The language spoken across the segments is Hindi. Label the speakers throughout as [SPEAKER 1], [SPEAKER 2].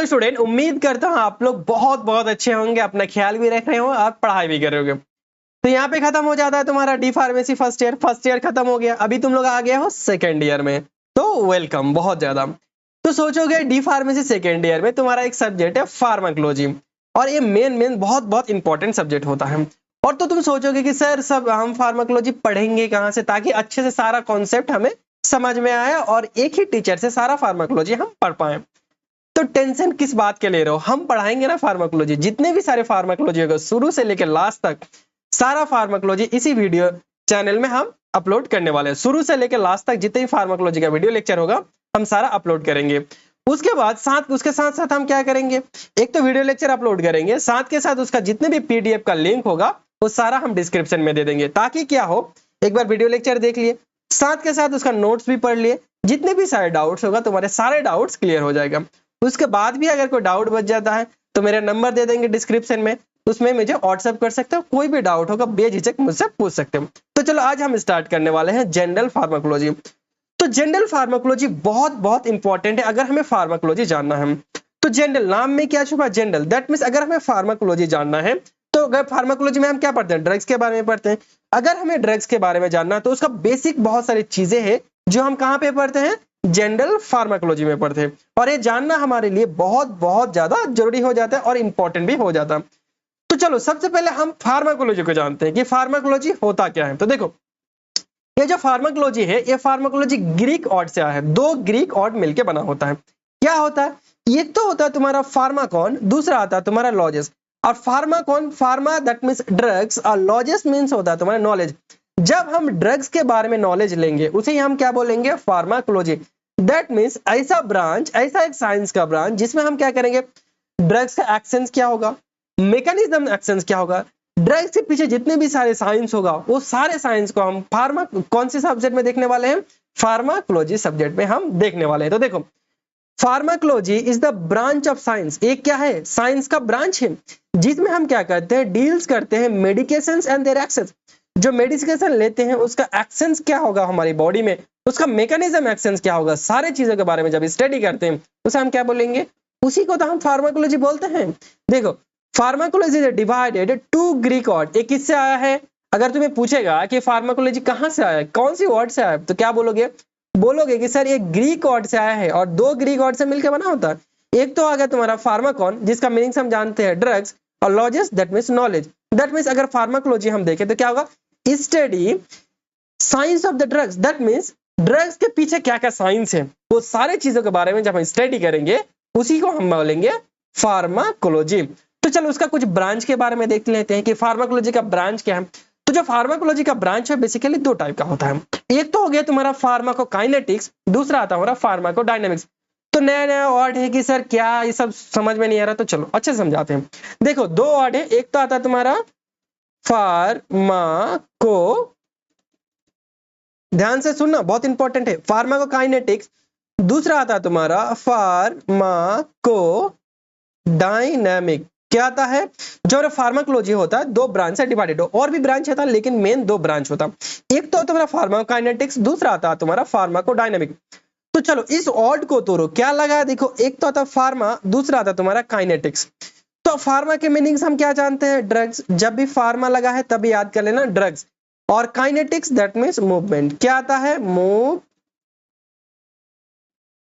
[SPEAKER 1] तो स्टूडेंट उम्मीद करता हूँ आप लोग बहुत बहुत अच्छे होंगे, अपना ख्याल भी रख रहे हो और पढ़ाई भी कर रहे होगे। तो यहाँ पे खत्म हो जाता है तुम्हारा डी फार्मेसी फर्स्ट ईयर खत्म हो गया। अभी तुम लोग आ गए हो सेकेंड ईयर में, तो वेलकम बहुत ज्यादा। तो सोचोगे डी फार्मेसी सेकेंड ईयर में तुम्हारा एक सब्जेक्ट है फार्माकोलॉजी, और ये मेन बहुत बहुत इंपॉर्टेंट सब्जेक्ट होता है। और तो तुम सोचोगे कि सर सब हम फार्माकोलॉजी पढ़ेंगे कहाँ से ताकि अच्छे से सारा कॉन्सेप्ट हमें समझ में आए और एक ही टीचर से सारा फार्माकोलॉजी हम पढ़ पाए। तो टेंशन किस बात के ले रहे हो, हम पढ़ाएंगे ना फार्माकोलॉजी, जितने भी सारे फार्माकोलॉजी होगा शुरू से लेकर लास्ट तक सारा फार्माकोलॉजी इसी वीडियो चैनल में हम अपलोड करने वाले हैं। शुरू से लेकर लास्ट तक जितने भी फार्माकोलॉजी का वीडियो लेक्चर होगा हम सारा अपलोड करेंगे। उसके बाद उसके साथ साथ हम क्या करेंगे, एक तो वीडियो लेक्चर अपलोड करेंगे, साथ के साथ उसका जितने भी पीडीएफ का लिंक होगा वो सारा हम डिस्क्रिप्शन में दे देंगे, ताकि क्या हो, एक बार वीडियो लेक्चर देख लिए, साथ के साथ उसका नोट्स भी पढ़ लिए, जितने भी सारे डाउट्स होगा तुम्हारे सारे डाउट्स क्लियर हो जाएगा। उसके बाद भी अगर कोई डाउट बच जाता है तो मेरा नंबर दे देंगे डिस्क्रिप्शन में, उसमें मुझे व्हाट्सएप कर सकते हो, कोई भी डाउट होगा बेझिझक मुझसे पूछ सकते हो। तो चलो आज हम स्टार्ट करने वाले हैं जनरल फार्माकोलॉजी। तो जनरल फार्माकोलॉजी बहुत बहुत इंपॉर्टेंट है अगर हमें फार्माकोलॉजी जानना है। तो जनरल नाम में क्या छुपा, जनरल, दैट मीन्स अगर हमें फार्माकोलॉजी जानना है तो अगर फार्माकोलॉजी में हम क्या पढ़ते हैं, ड्रग्स के बारे में पढ़ते हैं। अगर हमें ड्रग्स के बारे में जानना है तो उसका बेसिक बहुत सारी चीजें हैं जो हम कहाँ पे पढ़ते हैं, जनरल फार्माकोलॉजी में पढ़ते हैं, और ये जानना हमारे लिए बहुत बहुत ज्यादा जरूरी हो जाता है और इंपॉर्टेंट भी हो जाता है। तो चलो सबसे पहले हम फार्माकोलॉजी को जानते हैं कि फार्माकोलॉजी होता क्या है। तो देखो ये जो फार्माकोलॉजी है, ये फार्माकोलॉजी ग्रीक वर्ड से आया है, दो ग्रीक वर्ड मिलकर बना होता है। क्या होता है, एक तो होता है तुम्हारा फार्माकॉन, दूसरा आता है तुम्हारा लॉजेस। और Pharmacon, pharma that means drugs, और लॉजेस मीन्स होता है तुम्हारा नॉलेज। जब हम ड्रग्स के बारे में नॉलेज लेंगे उसे ही हम क्या बोलेंगे, फार्माकोलॉजी। दैट मीन्स ऐसा ब्रांच, ऐसा एक साइंस का ब्रांच जिसमें हम क्या करेंगे, ड्रग्स का एक्शंस क्या होगा, मैकेनिज्म एक्शंस क्या होगा, ड्रग्स के पीछे जितने भी सारे साइंस होगा वो सारे साइंस को हम कौन से सब्जेक्ट में देखने वाले हैं, फार्माकोलॉजी सब्जेक्ट में हम देखने वाले हैं। तो देखो pharmacology is the branch of science, एक क्या है, साइंस का ब्रांच है जिसमें हम क्या करते हैं, डील्स करते हैं मेडिकेशंस एंड देयर एक्शंस। जो मेडिकेशन लेते हैं उसका एक्शंस क्या होगा हमारी बॉडी में, उसका मैकेनिज्म एक्शंस क्या होगा, सारे चीजों के बारे में जब स्टडी करते हैं उसे हम क्या बोलेंगे, उसी को तो हम फार्माकोलॉजी बोलते हैं। देखो pharmacology is divided to Greek word. एक किससे आया है, अगर तुम्हें पूछेगा कि फार्माकोलॉजी कहाँ से आया है, कौन सी वर्ड से आया है, तो क्या बोलोगे, बोलोगे कि सर ये ग्रीक वर्ड से आया है, और दो ग्रीक वर्ड से मिलकर बना होता है। एक तो आ गया तुम्हारा फार्माकॉन जिसका मीनिंग हम जानते हैं ड्रग्स, और lodges that means knowledge. That means अगर फार्माकोलॉजी हम देखें तो क्या होगा, study science of the drugs. That means drugs के पीछे क्या क्या साइंस है वो सारे चीजों के बारे में जब हम स्टडी करेंगे उसी को हम बोलेंगे फार्माकोलॉजी। तो चलो उसका कुछ ब्रांच के बारे में देख लेते हैं कि फार्माकोलॉजी का ब्रांच क्या है। तो जो फार्माकोलॉजी का ब्रांच है बेसिकली दो टाइप का होता है, एक तो हो गया तुम्हारा फार्माकोकाइनेटिक्स, दूसरा आता है हमारा फार्माकोडायनामिक्स। तो नया नया वर्ड है कि सर क्या ये सब समझ में नहीं आ रहा, तो चलो अच्छे से समझाते हैं। देखो दो वर्ड है, एक तो आता है तुम्हारा फार्माको, ध्यान से सुनना बहुत इंपॉर्टेंट है, फार्माकोकाइनेटिक्स, दूसरा आता है तुम्हारा फार्माकोडायनामिक। क्या आता है, जो फार्माकोलॉजी होता है दो ब्रांच से डिवाइडेड हो, और भी ब्रांच होता है लेकिन मेन दो ब्रांच होता है, एक तो तुम्हारा फार्माकोकाइनेटिक्स, दूसरा आता है तुम्हारा फार्माकोडायनामिक। तो चलो इस वर्ड को तोड़ो, क्या लगा है, देखो एक तो आता फार्मा, दूसरा आता तुम्हारा काइनेटिक्स। तो फार्मा के मीनिंग्स हम क्या जानते हैं, ड्रग्स, जब भी फार्मा लगा है तभी याद कर लेना ड्रग्स। और काइनेटिक्स दैट मीन्स मूवमेंट, क्या आता है,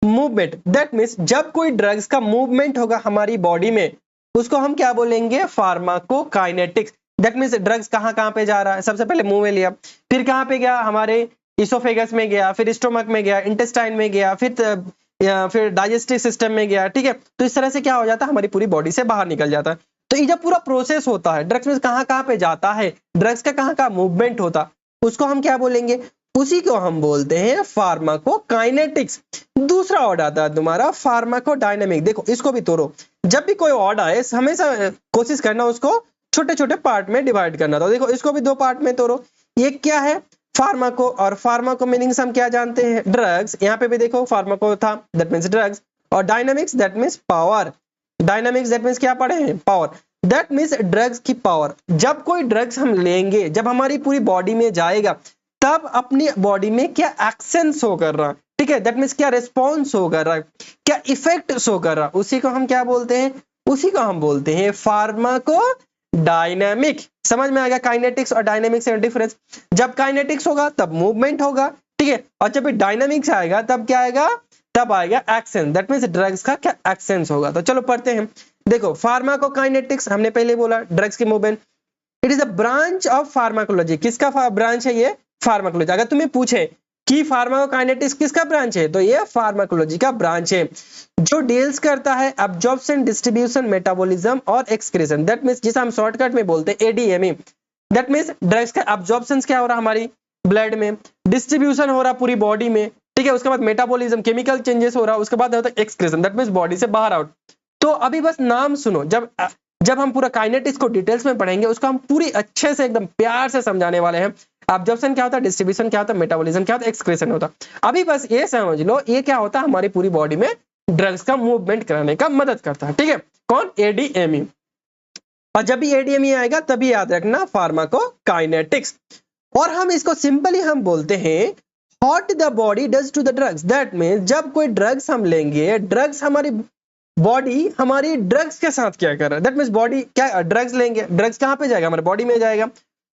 [SPEAKER 1] मूवमेंट, दैट मीन्स जब कोई ड्रग्स का मूवमेंट होगा हमारी बॉडी में उसको हम क्या बोलेंगे, फार्माकोकाइनेटिक्स। दैट मीन्स ड्रग्स कहाँ कहाँ पे जा रहा है, सबसे पहले मुंह में लिया, फिर कहाँ पे गया, हमारे इसोफेगस में गया, फिर स्टोमक में गया, इंटेस्टाइन में गया, फिर डाइजेस्टिव सिस्टम में गया, ठीक है। तो इस तरह से क्या हो जाता है, हमारी पूरी बॉडी से बाहर निकल जाता है। तो ये जब पूरा प्रोसेस होता है ड्रग्स में कहाँ कहाँ पे जाता है, ड्रग्स का कहाँ कहाँ मूवमेंट होता, उसको हम क्या बोलेंगे, उसी को हम बोलते हैं फार्माकोकाइनेटिक्स। दूसरा वर्ड आता है तुम्हारा फार्माकोडायनामिक। देखो इसको भी तोड़ो, जब भी कोई वर्ड आए हमेशा कोशिश करना उसको छोटे छोटे पार्ट में डिवाइड करना। तो देखो इसको भी दो पार्ट में तोड़ो, ये क्या है, फार्माको, और फार्माको मीनिंग्स हम क्या जानते हैं, ड्रग्स। यहाँ पे भी देखो फार्माको था दैट मीन्स ड्रग्स, और dynamics that means power. Dynamics that means क्या पढ़े हैं, पावर, दैट मीन्स ड्रग्स की पावर। जब कोई ड्रग्स हम लेंगे, जब हमारी पूरी बॉडी में जाएगा तब अपनी बॉडी में क्या एक्शन शो कर रहा है, ठीक है, दैट मीन्स क्या रिस्पॉन्स शो कर रहा है, क्या इफेक्ट शो कर रहा है, उसी को हम क्या बोलते हैं, उसी को हम बोलते हैं फार्माकोडायनामिक। समझ में आ गया काइनेटिक्स और डायनामिक्स में डिफरेंस। जब काइनेटिक्स होगा तब मूवमेंट होगा, ठीक है, और जब डायनामिक्स आएगा तब क्या आएगा, तब आएगा एक्शन, दैट मीन्स ड्रग्स का क्या एक्शन होगा। तो चलो पढ़ते हैं। देखो फार्माकोकाइनेटिक्स हमने पहले बोला ड्रग्स की movement, it is a branch of pharmacology. किसका ब्रांच है ये, फार्माकोलॉजी। अगर तुम्हें पूछे कि फार्माकोकाइनेटिक्स किसका ब्रांच है, तो ये फार्माकोलॉजी का ब्रांच है, जो डील्स करता है अब्जॉर्प्शन, डिस्ट्रीब्यूशन, मेटाबॉलिज्म और एक्सक्रीशन। दैट मींस जिसे हम शॉर्टकट में बोलते हैं एडीएमई। दैट मींस ड्रग्स का अब्जॉर्प्शन क्या हो रहा है हमारी ब्लड में, डिस्ट्रीब्यूशन हो रहा पूरी बॉडी में, ठीक है, उसके बाद मेटाबॉलिज्म केमिकल चेंजेस हो रहा है, उसके बाद होता है एक्सक्रीशन, दैट मींस बॉडी से बाहर आउट। तो अभी बस नाम सुनो, जब हम पूरा काइनेटिक्स को डिटेल्स में पढ़ेंगे उसको हम पूरी अच्छे से एकदम प्यार से समझाने वाले हैं। अब्जॉर्प्शन क्या होता है, डिस्ट्रीब्यूशन क्या होता है, मेटाबॉलिज्म क्या होता है, एक्सक्रीशन होता है। अभी बस ये समझ लो ये क्या होता है, हमारी पूरी बॉडी में ड्रग्स का मूवमेंट कराने का मदद करता है, ठीक है, कौन, एडीएमई। और जब भी एडीएमई आएगा तभी याद रखना फार्माकोकाइनेटिक्स। और हम इसको सिंपली हम बोलते हैं what the body does to the drugs. That means जब कोई ड्रग्स हम लेंगे, ड्रग्स हमारी बॉडी हमारी ड्रग्स के साथ क्या कर रहा है, दैट मींस बॉडी क्या ड्रग्स लेंगे, ड्रग्स कहां पे जाएगा, हमारे बॉडी में जाएगा,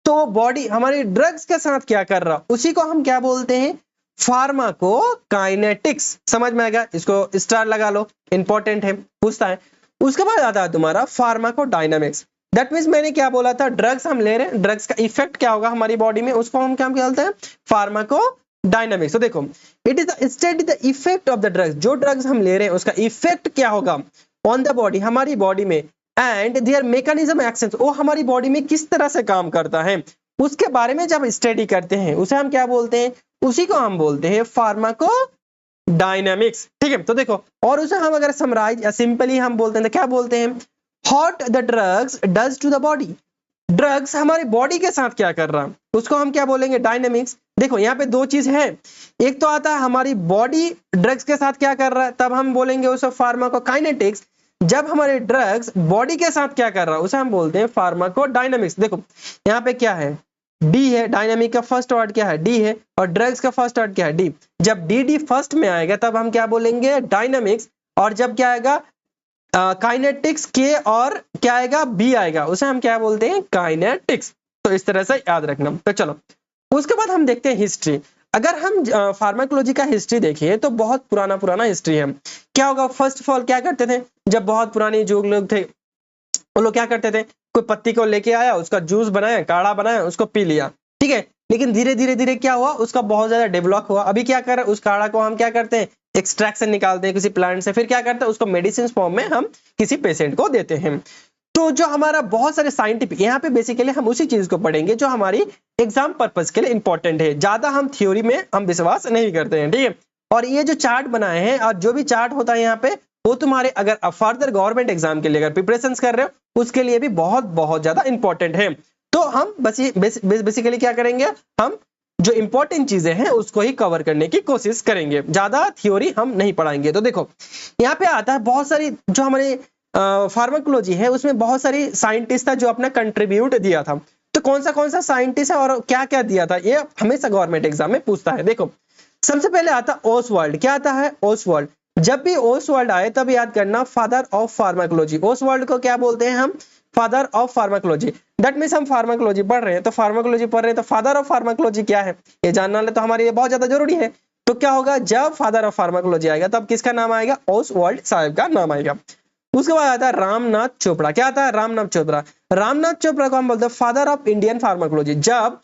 [SPEAKER 1] तो बॉडी हमारी ड्रग्स के साथ क्या कर रहा, उसी को हम क्या बोलते हैं, फार्माकोकाइनेटिक्स। समझ में आएगा, इसको स्टार लगा लो, इंपॉर्टेंट है, पूछता है। उसके बाद आता है तुम्हारा फार्माकोडायनामिक्स। दैट मींस मैंने क्या बोला था, ड्रग्स हम ले रहे हैं, ड्रग्स का इफेक्ट क्या होगा हमारी बॉडी में, उसको हम क्या बोलते हैं, फार्माकोडायनामिक्स। तो देखो it is the study the effect of the drugs, जो ड्रग्स हम ले रहे हैं उसका इफेक्ट क्या होगा ऑन द बॉडी, हमारी बॉडी में, एंड देयर मैकेनिज्म एक्शन, वो हमारी बॉडी में किस तरह से काम करता है, उसके बारे में जब स्टडी करते हैं उसे हम क्या बोलते हैं, उसी को हम बोलते हैं फार्माकोडायनामिक्स, ठीक है। तो देखो और उसे हम अगर समराइज या सिंपली हम बोलते हैं तो क्या बोलते हैं, what the drugs does to the body, drugs हमारी बॉडी के साथ क्या कर रहा है, उसको हम क्या बोलेंगे, डायनामिक्स। देखो यहाँ पे दो चीज है, एक तो आता है हमारी बॉडी ड्रग्स के साथ क्या कर रहा है, तब हम बोलेंगे उसे फार्माकोकाइनेटिक्स। जब हमारे ड्रग्स बॉडी के साथ क्या कर रहा है उसे हम बोलते हैं फार्माकोडायनामिक्स। देखो यहाँ पे क्या है, डी है, डायनामिक का फर्स्ट वर्ड क्या है, डी है, और ड्रग्स का फर्स्ट वर्ड क्या है, डी। जब डी फर्स्ट में आएगा तब हम क्या बोलेंगे, डायनामिक्स, और जब क्या आएगा काइनेटिक्स के और क्या आएगा, बी आएगा, उसे हम क्या बोलते हैं, काइनेटिक्स। तो इस तरह से याद रखना। तो चलो उसके बाद हम देखते हैं हिस्ट्री। अगर हम फार्माकोलॉजी का हिस्ट्री देखिए तो बहुत पुराना हिस्ट्री है। क्या होगा, फर्स्ट ऑफ ऑल क्या करते थे, जब बहुत पुराने जो लोग थे वो लोग क्या करते थे, कोई पत्ती को लेके आया, उसका जूस बनाया, काढ़ा बनाया, उसको पी लिया, ठीक है। लेकिन धीरे धीरे क्या हुआ, उसका बहुत ज्यादा डेवलप हुआ। अभी क्या कर रहे हैं, उस काढ़ा को हम क्या करते हैं, एक्सट्रैक्शन निकालते हैं किसी प्लांट से, फिर क्या करते हैं उसको मेडिसिन फॉर्म में हम किसी पेशेंट को देते हैं। तो जो हमारा बहुत सारे साइंटिफिक, यहाँ पे बेसिकली हम उसी चीज को पढ़ेंगे जो हमारी एग्जाम पर्पज के लिए इंपॉर्टेंट है। ज्यादा हम थ्योरी में हम विश्वास नहीं करते हैं, ठीक है। और ये जो चार्ट बनाए हैं और जो भी चार्ट होता है यहाँ पे, वो तुम्हारे अगर फर्दर गवर्नमेंट एग्जाम के लिए अगर प्रिपरेशन कर रहे हो उसके लिए भी बहुत ज्यादा इंपॉर्टेंट है। तो हम बस बेसिकली क्या करेंगे, हम जो इंपॉर्टेंट चीजें हैं उसको ही कवर करने की कोशिश करेंगे, ज्यादा थ्योरी हम नहीं पढ़ाएंगे। तो देखो यहाँ पे आता है बहुत सारी जो हमारे फार्माकोलॉजी है उसमें बहुत सारी साइंटिस्ट था जो अपना कंट्रीब्यूट दिया था। तो कौन सा साइंटिस्ट है और क्या क्या दिया था, ये हमेशा गवर्नमेंट एग्जाम में पूछता है। देखो सबसे पहले आता ओसवाल्ड। क्या आता है, ओसवाल्ड। जब भी ओसवाल्ड आए तब याद करना फादर ऑफ फार्माकोलॉजी। ओसवाल्ड को क्या बोलते हैं हम, father of pharmacology. That means हम फार्माकोलॉजी पढ़ रहे हैं, तो फार्माकोलॉजी पढ़ रहे हैं तो फादर ऑफ फार्माकोलॉजी क्या है ये जानना तो हमारे लिए बहुत ज्यादा जरूरी है। तो क्या होगा, जब फादर ऑफ फार्माकोलॉजी आएगा तब किसका नाम आएगा, ओसवाल्ड साहब का नाम आएगा। उसके बाद आता है रामनाथ चोपड़ा। क्या आता है, रामनाथ चोपड़ा। रामनाथ चोपड़ा को हम बोलते हैं फादर ऑफ इंडियन फार्माकोलॉजी। जब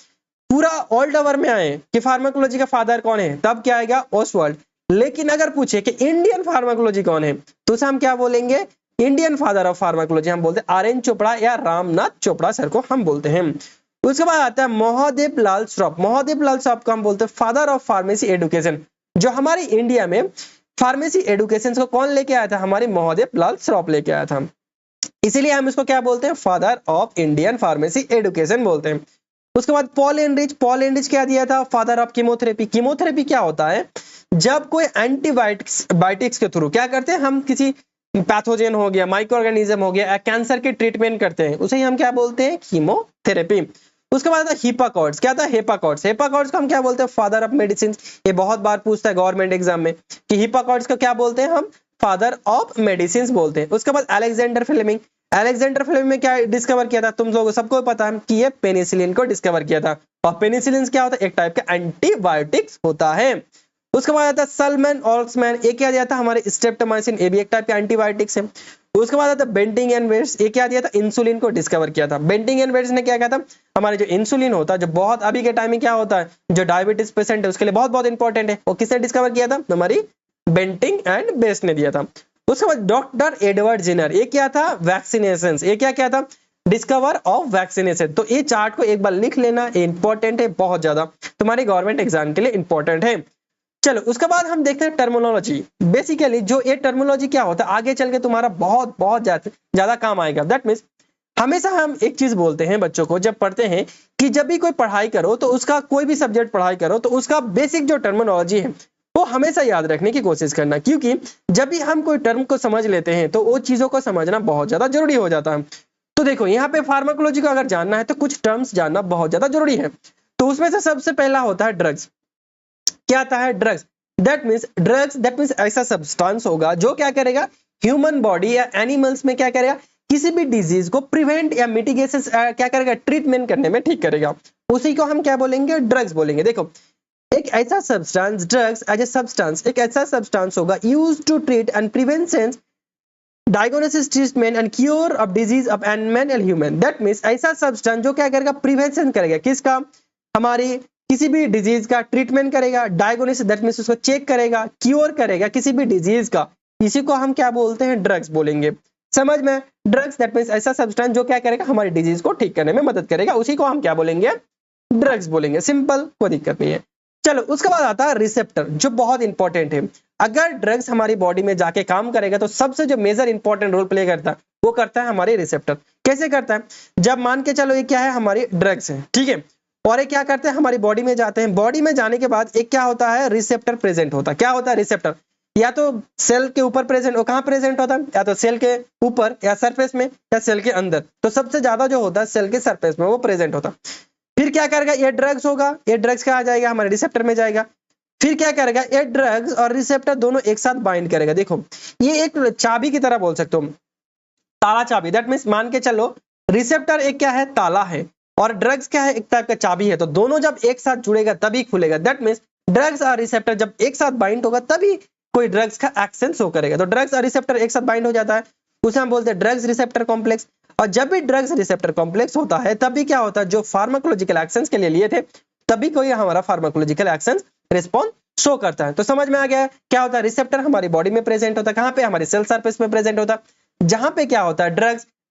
[SPEAKER 1] पूरा ऑल ओवर में आए कि फार्माकोलॉजी का फादर कौन है तब क्या आएगा, ओसवाल्ड। लेकिन अगर पूछे कि इंडियन फार्माकोलॉजी कौन है तो उसे हम क्या बोलेंगे, इंडियन फादर ऑफ फार्माकोलॉजी हम बोलते हैं आर.एन. चोपड़ा या रामनाथ चोपड़ा सर को हम बोलते हैं। उसके बाद आता है महादेव लाल श्रॉफ। महादेव लाल श्रॉफ को हम बोलते हैं फादर ऑफ फार्मेसी एडुकेशन। जो हमारे इंडिया में फार्मेसी एडुकेशन को कौन लेके आया था, हमारे महादेव लाल श्रॉफ लेके आया था, इसीलिए हम इसको क्या बोलते हैं, father of Indian pharmacy education बोलते हैं। उसके बाद पॉल एनरिच। पॉल एनरिच क्या दिया था, फादर ऑफ कीमोथेरेपी। कीमोथेरेपी क्या होता है, जब कोई एंटीबायोटिक्स के थ्रू क्या करते हैं हम, किसी पैथोजन हो गया, माइक्रो ऑर्गेनिज्म हो गया, कैंसर के ट्रीटमेंट करते हैं, उसे ही हम क्या बोलते हैं, कीमोथेरेपी। उसके बाद आता है हिप्पाकॉर्ट्स। क्या था? हिप्पाकॉर्ट्स। हिप्पाकॉर्ट्स को हम क्या बोलते हैं? Father of medicine. ये बहुत बार पूछता है गवर्नमेंट एग्जाम में कि हिप्पाकॉर्ट्स को क्या बोलते हैं हम? फादर ऑफ मेडिसिन बोलते हैं। उसके बाद अलेक्जेंडर फ्लेमिंग। अलेक्जेंडर फ्लेमिंग में क्या डिस्कवर किया था? तुम लोगों सबको पता है कि ये पेनिसिलिन को डिस्कवर किया था। और पेनिसिलिन क्या होता है? एक टाइप का एंटीबायोटिक्स होता है। उसके बाद आता है सलमन ऑल्ट्समैन। ये क्या दिया था? हमारे स्ट्रेप्टोमाइसिन, ये भी एक टाइप का एंटीबायोटिक्स है। उसके बाद आता है बेंटिंग एंड वेट्स। ये क्या दिया था? इंसुलिन को डिस्कवर किया था। बेंटिंग एंड वेट्स ने क्या किया था? हमारे जो इंसुलिन होता है, जो बहुत अभी के टाइम में क्या होता है, जो डायबिटीज पेशेंट है उसके लिए बहुत बहुत इंपॉर्टेंट है, वो किसने डिस्कवर किया था? हमारी बेंटिंग एंड वेट्स ने दिया था। उसके बाद डॉक्टर एडवर्ड जेनर। ये क्या था? वैक्सीनेशन। ये क्या क्या था? Discover of vaccination. तो ये चार्ट को एक बार लिख लेना, इंपॉर्टेंट है बहुत ज्यादा, तुम्हारे गवर्नमेंट एग्जाम के लिए इंपॉर्टेंट है। चलो उसके बाद हम देखते हैं टर्मिनोलॉजी। बेसिकली जो ये टर्मिनोलॉजी क्या होता है, आगे चल के तुम्हारा बहुत बहुत ज्यादा काम आएगा। दैट मीन्स हमेशा हम एक चीज बोलते हैं बच्चों को जब पढ़ते हैं कि जब भी कोई पढ़ाई करो तो उसका कोई भी सब्जेक्ट पढ़ाई करो तो उसका बेसिक जो टर्मिनोलॉजी है वो हमेशा याद रखने की कोशिश करना, क्योंकि जब भी हम कोई टर्म को समझ लेते हैं तो वो चीजों को समझना बहुत ज्यादा जरूरी हो जाता है। तो देखो यहाँ पे फार्माकोलॉजी को अगर जानना है तो कुछ टर्म्स जानना बहुत ज्यादा जरूरी है। तो उसमें से सबसे पहला होता है ड्रग्स। क्या आता है? ड्रग्स। दैट मीन्स ऐसा सब्सटेंस होगा जो क्या करेगा? ह्यूमन बॉडी या एनिमल्स में क्या करेगा? किसी भी डिजीज को प्रिवेंट या मिटिगेशन क्या करेगा? ट्रीटमेंट करने में ठीक करेगा। उसी को हम क्या बोलेंगे? ड्रग्स बोलेंगे। देखो एक ऐसा substance, drugs as a substance, एक ऐसा सब्सटेंस होगा used to treat and prevention, diagnosis, treatment and cure of disease of man and human. That means ऐसा सब्सटेंस जो क्या करेगा? प्रिवेंशन करेगा। किसका? हमारी किसी भी डिजीज का ट्रीटमेंट करेगा, डायग्नोसिस दैट मींस उसको चेक करेगा, क्योर करेगा किसी भी डिजीज का, इसी को हम क्या बोलते हैं? ड्रग्स बोलेंगे। समझ में? ड्रग्स दैट मींस ऐसा सब्सटेंस जो क्या करेगा? हमारी डिजीज को ठीक करने में मदद करेगा, उसी को हम क्या बोलेंगे? ड्रग्स बोलेंगे। सिंपल, कोई दिक्कत नहीं है। चलो उसके बाद आता है रिसेप्टर, जो बहुत इंपॉर्टेंट है। अगर ड्रग्स हमारी बॉडी में जाके काम करेगा तो सबसे जो मेजर इंपॉर्टेंट रोल प्ले करता है वो करता है हमारे रिसेप्टर। कैसे करता है? जब मान के चलो ये क्या है? हमारी ड्रग्स है, ठीक है, और ये क्या करते हैं? हमारी बॉडी में जाते हैं। बॉडी में जाने के बाद एक क्या होता है? रिसेप्टर प्रेजेंट होता है। क्या होता है? रिसेप्टर या तो सेल के ऊपर प्रेजेंट, कहां प्रेजेंट होता है? या तो सेल के ऊपर या सरफेस में या सेल के अंदर। तो सबसे ज्यादा जो होता है सेल के सरफेस में वो प्रेजेंट होता है। फिर क्या करेगा? ये ड्रग्स होगा, ये ड्रग्स क्या आ जाएगा? हमारे रिसेप्टर में जाएगा। फिर क्या करेगा? ये ड्रग्स और रिसेप्टर दोनों एक साथ बाइंड करेगा। देखो ये एक चाबी की तरह बोल सकते हो, ताला चाबी। दैट मीन्स मान के चलो रिसेप्टर एक क्या है? ताला है, और ड्रग्स क्या है? एक टाइप का चाबी है। तो दोनों जब एक साथ जुड़ेगा तभी खुलेगा। दैट मीन्स ड्रग्स और रिसेप्टर जब एक साथ बाइंड होगा तभी कोई ड्रग्स का एक्शन शो करेगा। तो ड्रग्स और रिसेप्टर एक साथ बाइंड हो जाता है, उसे हम बोलते हैं ड्रग्स रिसेप्टर कॉम्प्लेक्स। और जब भी ड्रग्स रिसेप्टर कॉम्प्लेक्स होता है तभी क्या होता है? जो फार्माकोलॉजिकल एक्शंस के लिए लिए थे तभी कोई हमारा फार्माकोलॉजिकल एक्शन रिस्पॉन्स शो करता है। तो समझ में आ गया है क्या होता है? रिसेप्टर हमारी बॉडी में प्रेजेंट होता है। कहां पे? हमारे सेल सरफेस में प्रेजेंट होता है, जहां पे क्या होता है?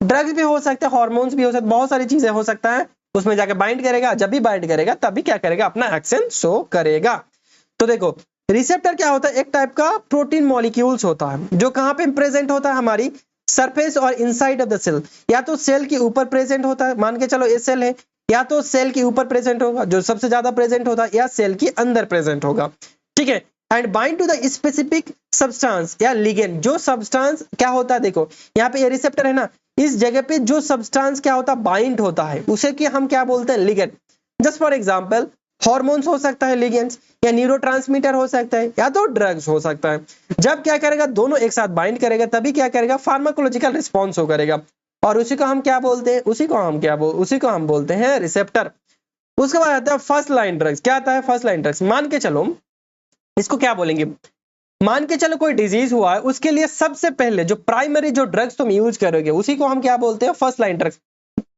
[SPEAKER 1] ड्रग्स भी हो सकते हैं, हार्मोन्स भी हो सकते हैं, बहुत सारी चीजें हो सकता है, उसमें जाके बाइंड करेगा। जब भी बाइंड करेगा तभी क्या करेगा? अपना एक्शन शो करेगा। तो देखो रिसेप्टर क्या होता है? एक टाइप का प्रोटीन मॉलिक्यूल्स होता है जो कहां पे प्रेजेंट होता है? हमारी सरफेस और इनसाइड ऑफ द सेल। या तो सेल के ऊपर प्रेजेंट होता है, मान के चलो ये सेल है, या तो सेल के ऊपर प्रेजेंट होगा जो सबसे ज्यादा प्रेजेंट होता है, या सेल के अंदर प्रेजेंट होगा, ठीक है। And bind to the specific substance या लिगेंड। जो सब्सटेंस क्या होता है? देखो यहाँ पे ये रिसेप्टर है ना, इस जगह पे जो सब्सटेंस क्या होता है? बाइंड होता है, उसे कि हम क्या बोलते हैं? Ligand. Just for example hormones हो सकता है लिगेंड्स, या न्यूरोट्रांसमीटर हो सकता है, या तो ड्रग्स हो सकता है। जब क्या करेगा? दोनों एक साथ बाइंड करेगा तभी क्या करेगा? फार्माकोलॉजिकल रिस्पॉन्स हो करेगा, और उसी को हम क्या बोलते हैं? उसी को हम बोलते हैं रिसेप्टर। उसके बाद आता है फर्स्ट लाइन ड्रग्स। क्या आता है? First line drugs. मान के चलो इसको क्या बोलेंगे? मान के चलो कोई डिजीज हुआ है, उसके लिए सबसे पहले जो प्राइमरी जो ड्रग्स तुम यूज करोगे उसी को हम क्या बोलते हैं? First line drugs.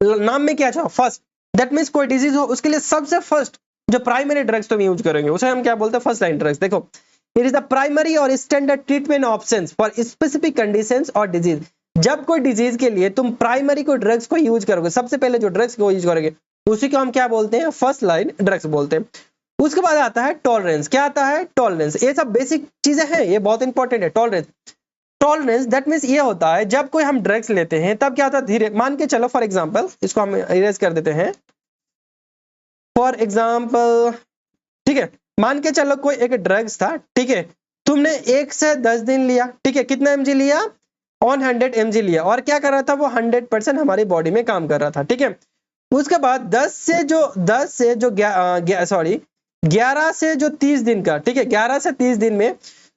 [SPEAKER 1] नाम में क्या चाहो? फर्स्ट। दैट मींस कोई डिजीज हो उसके लिए सबसे फर्स्ट जो प्राइमरी ड्रग्स तुम यूज करेंगे उसे हम क्या बोलते हैं? First line drugs. देखो इट इज द प्राइमरी और standard treatment options for specific conditions और डिजीज। जब कोई डिजीज के लिए तुम प्राइमरी को ड्रग्स को यूज करोगे, सबसे पहले जो ड्रग्स को यूज करोगे उसी को हम क्या बोलते हैं? फर्स्ट लाइन ड्रग्स बोलते हैं। उसके बाद आता है टॉलरेंस। क्या आता है? टॉलरेंस। ये सब बेसिक चीजें हैं, ये बहुत इंपॉर्टेंट है। टॉलरेंस दैट मींस ये होता है जब कोई हम ड्रग्स लेते हैं तब क्या होता है? धीरे मान के चलो फॉर एग्जांपल इसको हम इरेज कर देते हैं। फॉर एग्जांपल ठीक है, मान के चलो कोई एक ड्रग्स था, ठीक है, तुमने 1 से 10 दिन लिया, ठीक है, कितना mg लिया? 100 mg लिया, और क्या कर रहा था? वो 100% हमारी बॉडी में काम कर रहा था, ठीक है। उसके बाद 11 से जो 30 दिन का, ठीक है, 11 से 30 दिन में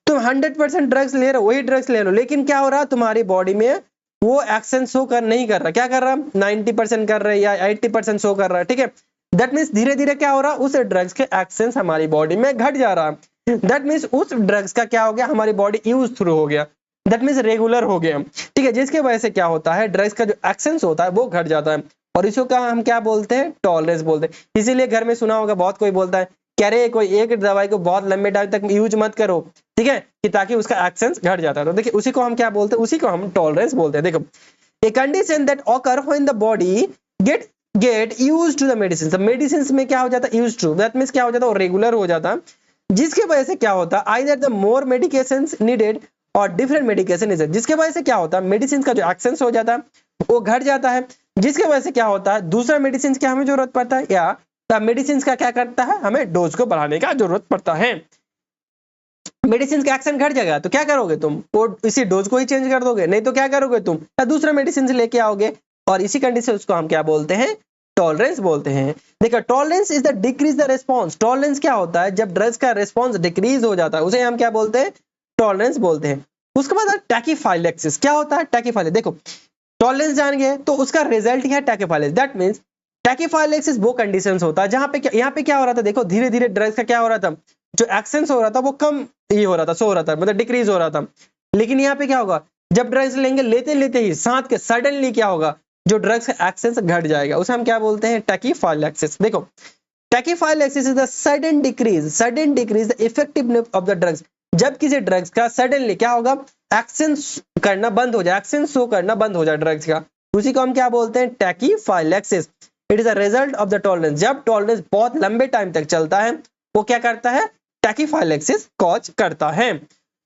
[SPEAKER 1] तुम 100% ड्रग्स ले रहे हो, वही ड्रग्स ले लो, लेकिन क्या हो रहा, तुम्हारी बॉडी में वो एक्शन शो कर नहीं कर रहा, क्या कर रहा, 90% कर रहा है या 80% शो कर रहा है, ठीक है। दैट मीन्स धीरे धीरे क्या हो रहा, उस ड्रग्स के एक्शन हमारी बॉडी में घट जा रहा है। दैट मीन्स उस ड्रग्स का क्या हो गया, हमारी बॉडी यूज थ्रू हो गया, दैट मीन्स रेगुलर हो गया, ठीक है, जिसके वजह से क्या होता है, ड्रग्स का जो एक्शन होता है वो घट जाता है, और इसको का हम क्या बोलते हैं, टॉलरेंस बोलते हैं। इसीलिए घर में सुना होगा, बहुत कोई बोलता है कह रहे कोई एक दवाई को बहुत लंबे टाइम तक यूज मत करो, ठीक है, कि ताकि उसका एक्शन घट जाता है। तो देखिए उसी को हम क्या बोलते हैं, उसी को हम टॉलरेंस बोलते हैं। देखो, a condition that occur when the body get used to the medicine, सब मेडिसिन में क्या हो जाता है, यूज्ड टू, दैट मींस क्या हो जाता है, रेगुलर हो जाता है, जिसके वजह से क्या होता है, either the more medications needed और डिफरेंट मेडिकेशन इज, जिसके वजह से क्या होता है, मेडिसिन का जो एक्शन हो जाता है वो घट जाता है, जिसके वजह से क्या होता है, दूसरा मेडिसिन की हमें जरूरत पड़ता है, या मेडिसिन का क्या करता है, हमें डोज को बढ़ाने का जरूरत पड़ता है। मेडिसिन का एक्शन घट जाएगा तो क्या करोगे तुम, वो इसी डोज को ही चेंज कर दोगे, नहीं तो क्या करोगे तुम, दूसरा मेडिसिन लेके आओगे, और इसी कंडीशन उसको हम क्या बोलते हैं, टॉलरेंस बोलते हैं। देखो, tolerance is the decrease the response, tolerance क्या होता है, जब ड्रग्स का रिस्पांस डिक्रीज हो जाता है उसे हम क्या बोलते हैं, टॉलरेंस बोलते हैं। उसके बाद टैकीफाइलेक्सिस, क्या होता है टैकीफाइलेक्सिस, देखो टॉलरेंस जान गए तो उसका रिजल्ट है टैकीफाइलेक्सिस, दैट मींस टैकीफाइलेक्सिस वो कंडीशंस होता है जहां पे यहाँ पे क्या हो रहा था, देखो धीरे धीरे ड्रग्स का क्या हो रहा था, जो एक्शन हो रहा था वो कम ही हो रहा था, सो हो रहा था, मतलब डिक्रीज हो रहा था, लेकिन यहाँ पे क्या होगा, जब ड्रग्स लेंगे लेते लेते ही साथ के सडनली क्या होगा, जो ड्रग्स का एक्शन घट जाएगा, उसे हम क्या बोलते हैं, टैकीफाइलेक्सिस। देखो, tachyphylaxis is the sudden decrease the effectiveness of the drugs, जब किसी ड्रग्स का सडनली क्या होगा, एक्शन करना बंद हो जाए, एक्शन शो करना बंद हो जाए ड्रग्स का, उसी को हम क्या बोलते हैं, tachyphylaxis. It is a result of the tolerance, जब टॉलरेंस बहुत लंबे टाइम तक चलता है वो क्या करता है, टैकीफाइलेक्सिस कॉज करता है।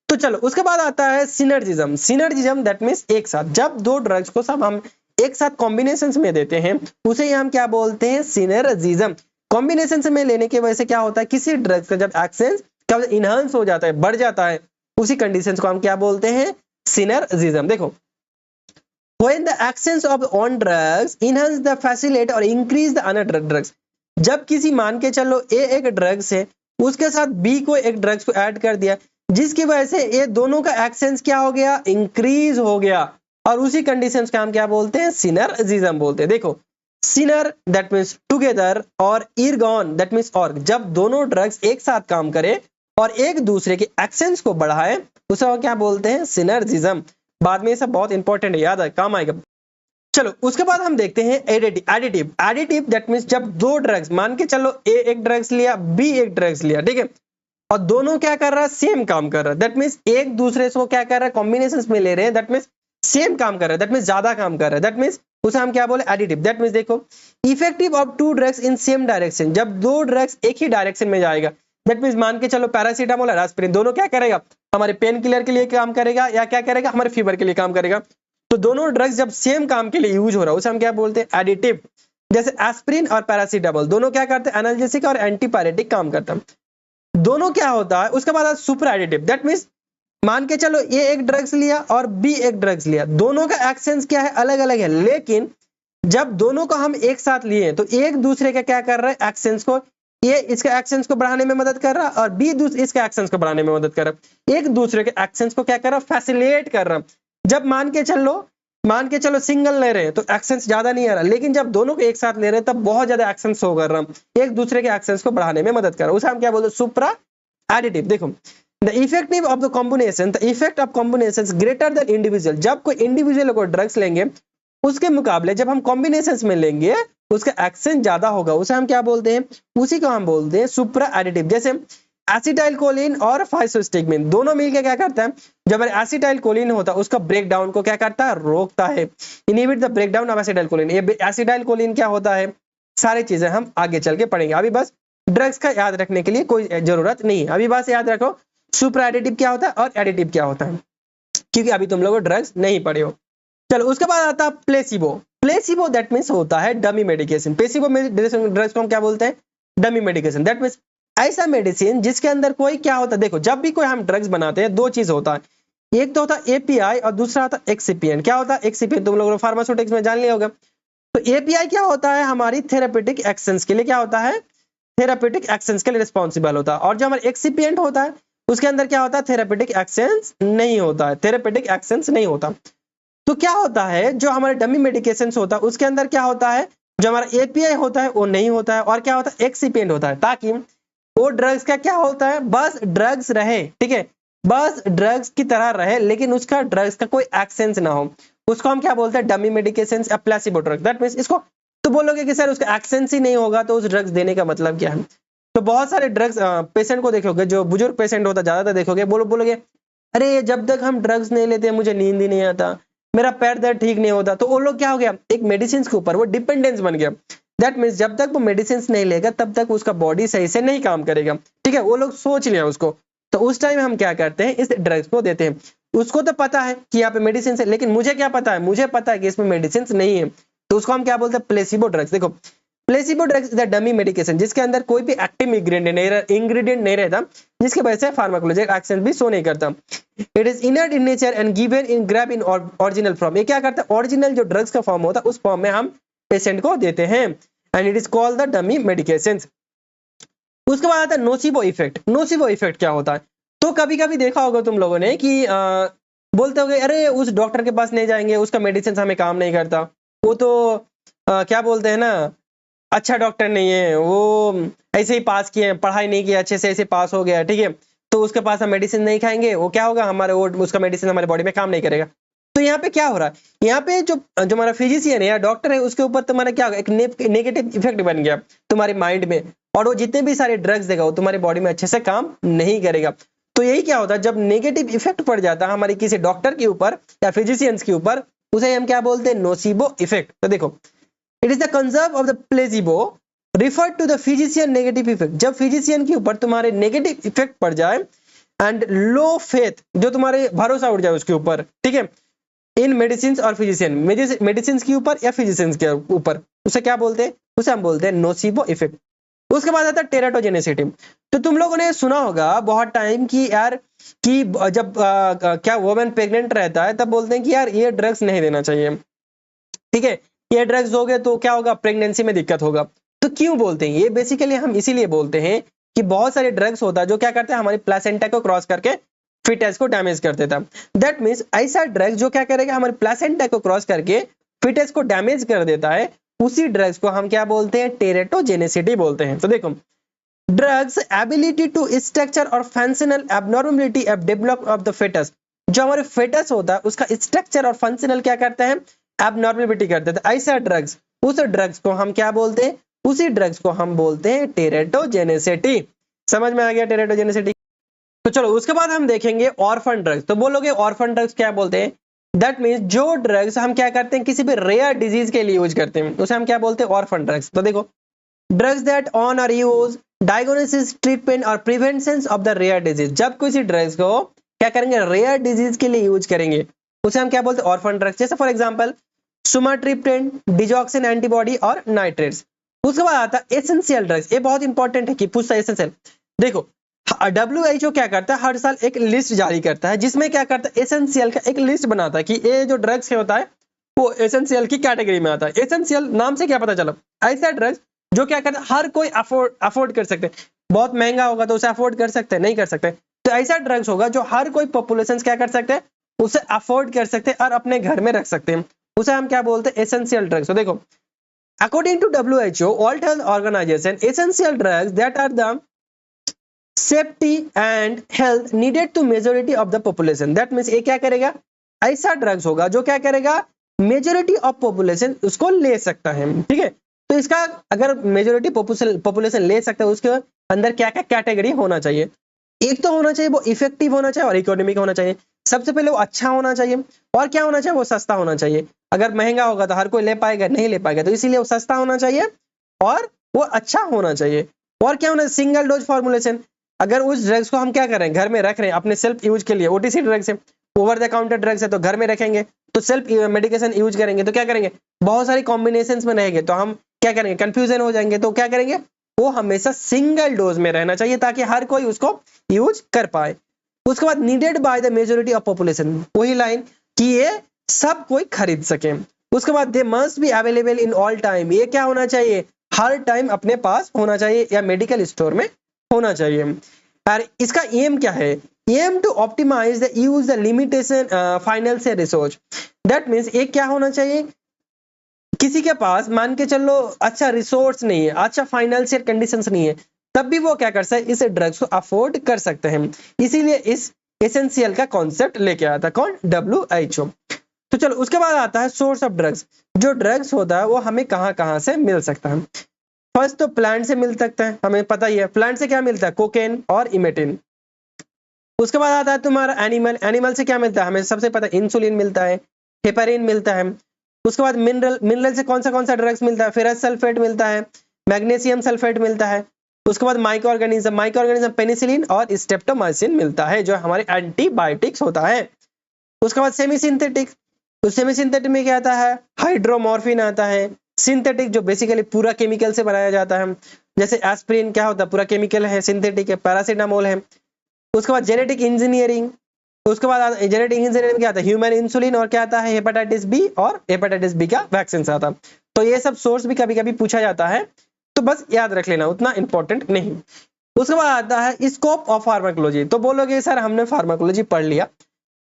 [SPEAKER 1] तो चलो उसके बाद आता है सिनर्जिज्म, सिनर्जिज्म दैट मींस एक साथ, जब दो ड्रग्स को सब हम एक साथ कॉम्बिनेशंस में देते हैं उसे हम क्या बोलते हैं, सिनर्जिज्म। कॉम्बिनेशन में लेने की वजह से क्या होता है, किसी ड्रग्स का जब एक्शन कब इनहांस हो जाता है, बढ़ जाता है, उसी कंडीशंस को हम क्या बोलते हैं, सिनर्जिज्म। देखो, when the actions of on drugs enhance the facilitate और increase the other drugs, जब किसी मान के चलो ए एक ड्रग्स है उसके साथ बी को एक ड्रग्स को ऐड कर दिया, जिसकी वजह से ये दोनों का एक्शन क्या हो गया, इंक्रीज हो गया, और उसी कंडीशंस का हम क्या बोलते हैं, सिनर्जिज्म बोलते हैं। देखो, सिनर दैट मींस टुगेदर और इरगॉन दैट मींस और, जब दोनों ड्रग्स एक साथ काम करे और एक दूसरे के एक्शंस को बढ़ाए उसे हम क्या बोलते हैं, सिनर्जिज्म। बाद में ये सब बहुत इंपॉर्टेंट है, याद है, काम आएगा। चलो उसके बाद हम देखते हैं एडिटिव, एडिटिव दैट मींस जब दो ड्रग्स, मान के चलो ए एक ड्रग्स लिया, बी एक ड्रग्स लिया, ठीक है, और दोनों क्या कर रहा है, सेम काम कर रहा है, दैट मींस एक दूसरे से क्या कर रहा है, कॉम्बिनेशंस में ले रहे हैं, दैट मींस सेम काम कर रहा है, दैट मींस ज्यादा काम कर रहा है, दैट मींस उसे हम क्या बोले, एडिटिव। दैट मींस देखो, effective of two drugs in same direction, जब दो ड्रग्स एक ही डायरेक्शन में जाएगा, दैट मींस मान के चलो पैरासीटामोल और एस्पिरिन, दोनों क्या करेगा, हमारे पेन किलर के लिए काम करेगा या क्या करेगा, हमारे फीवर के लिए काम करेगा। तो दोनों ड्रग्स जब सेम काम के लिए यूज हो रहा है उसे हम क्या बोलते हैं, एडिटिव। जैसे एस्पिरिन और पैरासीटामोल दोनों क्या करते हैं, एनाल्जेसिक और एंटीपायरेटिक काम करता है, दोनों क्या होता है। उसके बाद सुपर एडिटिव, दैट मींस मान के चलो ए एक ड्रग्स लिया और बी एक ड्रग्स लिया, दोनों का एक्शंस क्या है, अलग अलग है, लेकिन जब दोनों को हम एक साथ लिए तो एक दूसरे का क्या कर रहा है, एक्शंस को, ये इसके एक्शंस को बढ़ाने में मदद कर रहा है और बी इसके एक्शंस को बढ़ाने में मदद कर रहा है, एक दूसरे के एक्शंस को क्या कर रहा है, फैसिलिटेट कर रहा है। जब मान के चलो सिंगल ले रहे हैं तो एक्शंस ज्यादा नहीं आ रहा, लेकिन जब दोनों को एक साथ ले रहे हैं तब बहुत ज्यादा एक्शंस शो कर रहा है, एक दूसरे के एक्शंस को बढ़ाने में मदद कर रहा है, उसे हम क्या बोलते हैं, सुप्रा एडिटिव। देखो, the effective of the combination, the effect of combinations greater than individual, जब कोई इंडिविजुअल को ड्रग्स लेंगे उसके मुकाबले जब हम कॉम्बिनेशंस में लेंगे उसका एक्शन ज्यादा होगा, उसे हम क्या बोलते हैं, उसी को हम बोलते हैं सुप्रा एडिटिव। जैसे एसिटाइल कोलिन और फाइसोस्टिग्मिन दोनों मिलकर क्या करता है, जब एसिटाइल कोलिन होता है उसका ब्रेक डाउन को क्या करता है, रोकता है, inhibit the break down of acetyl choline. ये एसिटाइल कोलिन क्या होता है, सारी चीजें हम आगे चल के पढ़ेंगे, अभी बस ड्रग्स का याद रखने के लिए कोई जरूरत नहीं है, अभी बस याद रखो सुप्रा एडिटिव क्या होता है और एडिटिव क्या होता है, क्योंकि अभी तुम लोग ड्रग्स नहीं पढ़े हो। चलो उसके बाद आता है प्लेसिबो, प्लेसिबो दैट मींस होता है डमी मेडिकेशन, प्लेसिबो ड्रग्स को हम क्या बोलते हैं, डमी मेडिकेशन। दैट मींस ऐसा मेडिसिन जिसके अंदर कोई क्या होता है, देखो जब भी कोई हम ड्रग्स बनाते हैं दो चीज होता है, एक तो होता है एपीआई और दूसरा होता है एक्सिपिएंट। क्या होता है एक्सिपिएंट, तुम लोगों ने फार्मास्यूटिक्स में जान लिया होगा, तो एपीआई क्या होता है, हमारी थेरापेटिक एक्शंस के लिए क्या होता है, थेरापेटिक एक्शंस के लिए रिस्पॉन्सिबल होता है। और जो हमारा एक्सिपिएंट होता है उसके अंदर क्या होता है, थेरापेटिक एक्शंस नहीं होता है, थेरापेटिक एक्शंस नहीं होता। तो क्या होता है, जो हमारे डमी मेडिकेशंस होता है उसके अंदर क्या होता है, जो हमारा एपीआई होता है वो नहीं होता है, और क्या होता है, एक्सिपिएंट होता है, ताकि वो ड्रग्स का क्या होता है, बस ड्रग्स रहे, ठीक है, बस ड्रग्स की तरह रहे, लेकिन उसका ड्रग्स का कोई एक्शंस ना हो। उसको हम क्या बोलते हैं, डमी मेडिकेशंस या प्लेसिबो ड्रग। दैट मींस इसको तो बोलोगे कि सर उसका एक्शंस ही नहीं होगा तो उस ड्रग्स देने का मतलब क्या है। तो बहुत सारे ड्रग्स पेशेंट को देखोगे, जो बुजुर्ग पेशेंट होता है ज्यादातर देखोगे, बोलोगे अरे जब तक हम ड्रग्स नहीं लेते मुझे नींद ही नहीं आता, मेरा पैर दर्द ठीक नहीं होता। तो वो लोग क्या हो गया, एक मेडिसिन के ऊपर वो डिपेंडेंस बन गया। दैट मीन्स जब तक वो मेडिसिन नहीं लेगा तब तक उसका बॉडी सही से नहीं काम करेगा, ठीक है, वो लोग सोच लिया उसको। तो उस टाइम हम क्या करते हैं, इस ड्रग्स को देते हैं। उसको तो पता है कि यहाँ पे मेडिसिन है, लेकिन मुझे क्या पता है, मुझे पता है कि इसमें मेडिसिन नहीं है, तो उसको हम क्या बोलते हैं, प्लेसिबो ड्रग्स। देखो placebo drugs is a dummy medication जिसके अंदर कोई भी एक्टिव इंग्रेडिएंट नहीं रहता, जिसके वजह से फार्माकोलॉजिक एक्शन भी शो नहीं करता। It is inert in nature and given in grab in original form. ये क्या करता है, ओरिजिनल जो ड्रग्स का फॉर्म होता है उस फॉर्म में हम पेशेंट को देते हैं, and it is called the dummy medication. उसके बाद आता है नोसिबो इफेक्ट। नोसिबो इफेक्ट क्या होता है, तो कभी कभी देखा होगा तुम लोगों ने कि बोलते होगे अरे उस डॉक्टर के पास नहीं जाएंगे, उसका मेडिसिन हमें काम नहीं करता, वो तो क्या बोलते हैं ना, अच्छा डॉक्टर नहीं है, वो ऐसे ही पास किए, पढ़ाई नहीं किया अच्छे से, ऐसे पास हो गया, ठीक है, तो उसके पास हम मेडिसिन नहीं खाएंगे, वो क्या होगा, हमारे वो उसका मेडिसिन हमारे बॉडी में काम नहीं करेगा। तो यहाँ पे क्या हो रहा है, यहाँ पे जो जो हमारा फिजिशियन है या डॉक्टर है उसके ऊपर तुम्हारा क्या होगा, एक नेगेटिव इफेक्ट बन गया तुम्हारे माइंड में, और वो जितने भी सारे ड्रग्स देगा वो तुम्हारी बॉडी में अच्छे से काम नहीं करेगा। तो यही क्या होता है, जब नेगेटिव इफेक्ट पड़ जाता है हमारी किसी डॉक्टर के ऊपर या फिजिशियंस के ऊपर, उसे हम क्या बोलते हैं, नोसिबो इफेक्ट। तो देखो it is the converse of the placebo refer to the physician negative effect. जब फिजिशियन के ऊपर तुम्हारे नेगेटिव इफेक्ट पड़ जाए एंड लो फेथ, जो तुम्हारे भरोसा उठ जाए उसके ऊपर, ठीक है, इन मेडिसिन और फिजिशियन, मेडिसिन के ऊपर या फिजिशियंस के ऊपर, उसे क्या बोलते हैं, उसे हम बोलते हैं नोसिबो इफेक्ट। उसके बाद आता है टेराटोजेनेसिटी। तो तुम लोगों ने सुना होगा बहुत टाइम कि यार कि जब क्या वुमेन प्रेग्नेंट रहता है तब बोलते हैं कि यार ये ड्रग्स नहीं देना चाहिए, ठीक है, ये ड्रग्स दोगे तो क्या होगा, प्रेगनेंसी में दिक्कत होगा। तो क्यों बोलते हैं ये, बेसिकली हम इसीलिए बोलते हैं कि बहुत सारे ड्रग्स होता है जो क्या करते हैं, हमारी प्लेसेंटा को क्रॉस करके फिटस को डैमेज कर देता है। दैट मीन्स ऐसा ड्रग्स जो क्या करेगा, हमारे प्लेसेंटा को क्रॉस करके फिटस को डैमेज कर देता है, उसी ड्रग्स को हम क्या बोलते हैं, टेराटोजेनेसिटी बोलते हैं। तो देखो ड्रग्स एबिलिटी टू स्ट्रक्चर और functional abnormality develop of the fetus, जो हमारे फेटस होता है उसका स्ट्रक्चर और फंक्शनल क्या करते हैं, एबनॉर्मलिटी करते हैं। ऐसा ड्रग्स, उस ड्रग्स को हम क्या बोलते हैं, उसी ड्रग्स को हम बोलते हैं टेराटोजेनेसिटी। समझ में आ गया टेराटोजेनेसिटी। तो चलो उसके बाद हम देखेंगे ऑर्फन ड्रग्स। तो बोलोगे ऑर्फन ड्रग्स क्या बोलते हैं, दैट मीन्स जो ड्रग्स हम क्या करते हैं, किसी भी रेयर डिजीज के लिए यूज करते हैं उसे हम क्या बोलते हैं, ऑर्फन ड्रग्स। तो देखो ड्रग्स दैट ऑन और यूज डायग्नोसिस, ट्रीटमेंट और prevention of the rare disease. जब किसी ड्रग्स को क्या करेंगे, रेयर डिजीज के लिए यूज करेंगे, उसे हम क्या बोलते हैं, ऑर्फन ड्रग्स। जैसे फॉर एग्जांपल सुमाट्रिप्टेन, डिजॉक्सिन एंटीबॉडी और नाइट्रेट्स। उसके बाद आता है एसेंशियल ड्रग्स। ये बहुत इंपॉर्टेंट है कि पूछता है एसेंशियल। देखो WHO क्या करता है, हर साल एक लिस्ट जारी करता है जिसमें क्या करता है, एसेंशियल का एक लिस्ट बनाता है कि ये जो ड्रग्स होता है वो एसेंशियल की कैटेगरी में आता है। एसेंशियल नाम से क्या पता चला, ऐसा ड्रग्स जो क्या करता है हर कोई अफोर्ड कर सकते हैं, बहुत महंगा होगा तो उसे अफोर्ड कर सकते हैं, नहीं कर सकते, तो ऐसा ड्रग्स होगा जो हर कोई पॉपुलेशन क्या कर सकते हैं, उसे अफोर्ड कर सकते हैं और अपने घर में रख सकते हैं, उसे हम क्या बोलते हैं, एसेंशियल ड्रग्स। तो देखो according to WHO, world health organization, essential drugs that are the safety and health needed to majority of the population. That means ये क्या करेगा, ऐसा ड्रग्स होगा जो क्या करेगा, मेजोरिटी ऑफ पॉपुलेशन उसको ले सकता है, ठीक है। तो इसका अगर मेजोरिटी पॉपुलेशन ले सकता है, उसके अंदर क्या क्या कैटेगरी होना चाहिए, एक तो होना चाहिए वो इफेक्टिव होना चाहिए और इकोनॉमिक होना चाहिए। सबसे पहले वो अच्छा होना चाहिए, और क्या होना चाहिए, वो सस्ता होना चाहिए। अगर महंगा होगा तो हर कोई ले पाएगा, नहीं ले पाएगा, तो इसीलिए वो सस्ता होना चाहिए और वो अच्छा होना चाहिए। और क्या होना, सिंगल डोज फॉर्मुलेशन। अगर उस ड्रग्स को हम क्या कर रहे हैं, घर में रख रहे हैं अपने सेल्फ यूज के लिए, OTC ड्रग्स है, ओवर द काउंटर ड्रग्स है, तो घर में रखेंगे तो सेल्फ मेडिकेशन यूज करेंगे, तो क्या करेंगे, बहुत सारी कॉम्बिनेशन में रहेंगे, तो हम क्या करेंगे, कंफ्यूजन हो जाएंगे। तो क्या करेंगे, वो हमेशा सिंगल डोज में रहना चाहिए ताकि हर कोई उसको यूज कर पाए। उसके बाद needed by the majority of population, वही लाइन कि ये सब कोई खरीद सके। उसके बाद they must be available in all time, ये क्या होना चाहिए, हर टाइम अपने पास होना चाहिए या मेडिकल स्टोर में होना चाहिए। और इसका एम क्या है, aim to optimize the use the limitation financial resource, that means ये क्या होना चाहिए, किसी के पास मान के चलो अच्छा रिसोर्स नहीं है, अच्छा फाइनेंशियल कंडीशंस नहीं है, तब भी वो क्या कर सकते हैं, इस ड्रग्स को अफोर्ड कर सकते हैं। इसीलिए इस एसेंशियल का कॉन्सेप्ट लेके आया था कौन, WHO। तो चलो उसके बाद आता है सोर्स ऑफ ड्रग्स, जो ड्रग्स होता है वो हमें कहाँ कहाँ से मिल सकता है। फर्स्ट तो प्लांट से मिल सकता है, हमें पता ही है प्लांट से क्या मिलता है, कोकेन और इमेटिन। उसके बाद आता है तुम्हारा एनिमल, एनिमल से क्या मिलता है, हमें सबसे पता इंसुलिन मिलता है, हेपारिन मिलता है। उसके बाद मिनरल, मिनरल से कौन सा ड्रग्स मिलता है, फेरस सल्फेट मिलता है, मैग्नीशियम सल्फेट मिलता है। उसके बाद माइक्रो ऑर्गेनिज्म पेनिसिलिन और स्ट्रेप्टोमाइसिन मिलता है जो हमारे एंटीबायोटिक्स होता है। उसके बाद सेमी सिंथेटिक, तो सेमी सिंथेटिक में क्या आता है, हाइड्रोमॉर्फिन आता है। सिंथेटिक जो बेसिकली पूरा केमिकल से बनाया जाता है, जैसे एस्प्रिन क्या होता है, पूरा केमिकल है, सिंथेटिक है। पैरासीटामोल है। उसके बाद जेनेटिक इंजीनियरिंग, उसके बाद जेनेटिक इंजीनियरिंग क्या आता है, ह्यूमन इंसुलिन और क्या आता है, हेपेटाइटिस बी, और हेपेटाइटिस बी का वैक्सीन आता है। तो ये सब सोर्स भी कभी कभी पूछा जाता है, तो बस याद रख लेना, उतना इंपॉर्टेंट नहीं। उसके बाद आता है स्कोप ऑफ फार्माकोलॉजी, तो बोलोगे सर हमने फार्माकोलॉजी पढ़ लिया,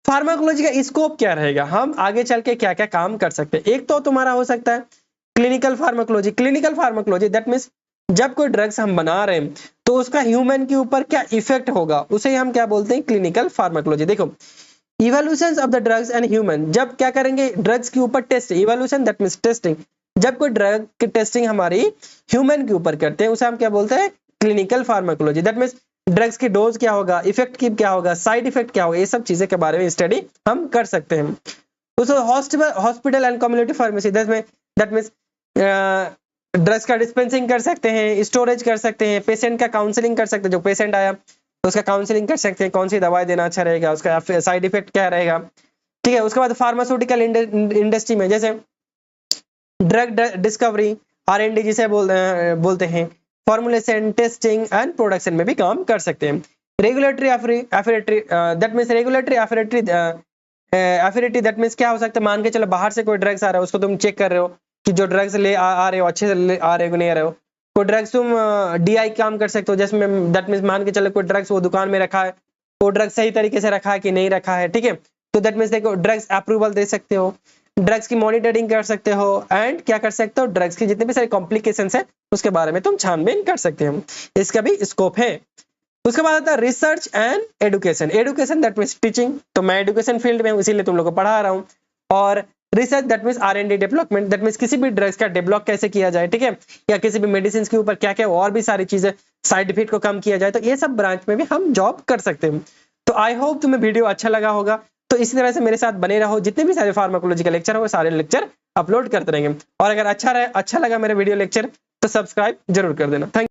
[SPEAKER 1] फार्माकोलॉजी का स्कोप क्या रहेगा, हम आगे चल के क्या क्या काम कर सकते हैं। एक तो तुम्हारा हो सकता है clinical pharmacology, clinical pharmacology that means जब कोई ड्रग्स हम बना रहे हैं तो उसका ह्यूमन के ऊपर क्या इफेक्ट होगा, उसे हम क्या बोलते हैं, क्लिनिकल फार्माकोलॉजी। देखो evolution of the drugs and human, जब क्या करेंगे ड्रग्स के ऊपर test, evolution that means testing, जब कोई ड्रग की टेस्टिंग हमारी ह्यूमन के ऊपर करते हैं उसे हम क्या बोलते हैं, clinical pharmacology. That means drugs की डोज क्या होगा, इफेक्ट की क्या होगा, साइड इफेक्ट क्या होगा, ये सब चीजें के बारे में स्टडी हम कर सकते हैं। उसको hospital and community pharmacy, that means drugs का डिस्पेंसिंग कर सकते हैं, स्टोरेज कर सकते हैं, पेशेंट का काउंसलिंग कर सकते हैं, जो पेशेंट आया उसका काउंसलिंग कर सकते हैं, कौन सी दवाई देना अच्छा रहेगा, उसका साइड इफेक्ट क्या रहेगा, ठीक है। उसके बाद फार्मास्यूटिकल इंडस्ट्री में जैसे ड्रग डिस्कवरी, R&D जिसे बोलते हैं, फॉर्मुलेशन, टेस्टिंग एंड प्रोडक्शन में भी काम कर सकते हैं। Regulatory affinity, that means regulatory affinity that means क्या हो सकता है, मान के चलो बाहर से कोई ड्रग्स आ रहा है, उसको तुम चेक कर रहे हो कि जो ड्रग्स ले आ रहे हो अच्छे से आ रहे हो नहीं आ रहे हो। कोई ड्रग्स तुम DI काम कर सकते हो, जिसमें दैट मीन्स मान के चलो कोई ड्रग्स वो दुकान में रखा है, वो ड्रग्स सही तरीके से रखा है कि नहीं रखा है, ठीक है। तो दैट मीन्स देखो ड्रग्स अप्रूवल दे सकते हो, ड्रग्स की मॉनिटरिंग कर सकते हो, एंड क्या कर सकते हो, ड्रग्स की जितने भी सारे कॉम्प्लिकेशंस है उसके बारे में तुम छानबीन कर सकते हो, इसका भी स्कोप है। उसके बाद आता है research and education, education that means teaching, तो मैं एडुकेशन फील्ड में हूँ इसीलिए तुम लोग को पढ़ा रहा हूँ। और research that means R&D development, that means किसी भी ड्रग्स का डेवलप कैसे किया जाए, ठीक है, या किसी भी मेडिसिन के ऊपर क्या क्या और भी सारी चीजें साइड इफेक्ट को कम किया जाए, तो ये सब ब्रांच में भी हम जॉब कर सकते हैं। तो आई होप तुम्हें वीडियो अच्छा लगा होगा, तो इसी तरह से मेरे साथ बने रहो, जितने भी सारे फार्माकोलॉजी का लेक्चर हो सारे लेक्चर अपलोड करते रहेंगे। और अगर अच्छा लगा मेरा वीडियो लेक्चर तो सब्सक्राइब जरूर कर देना। थैंक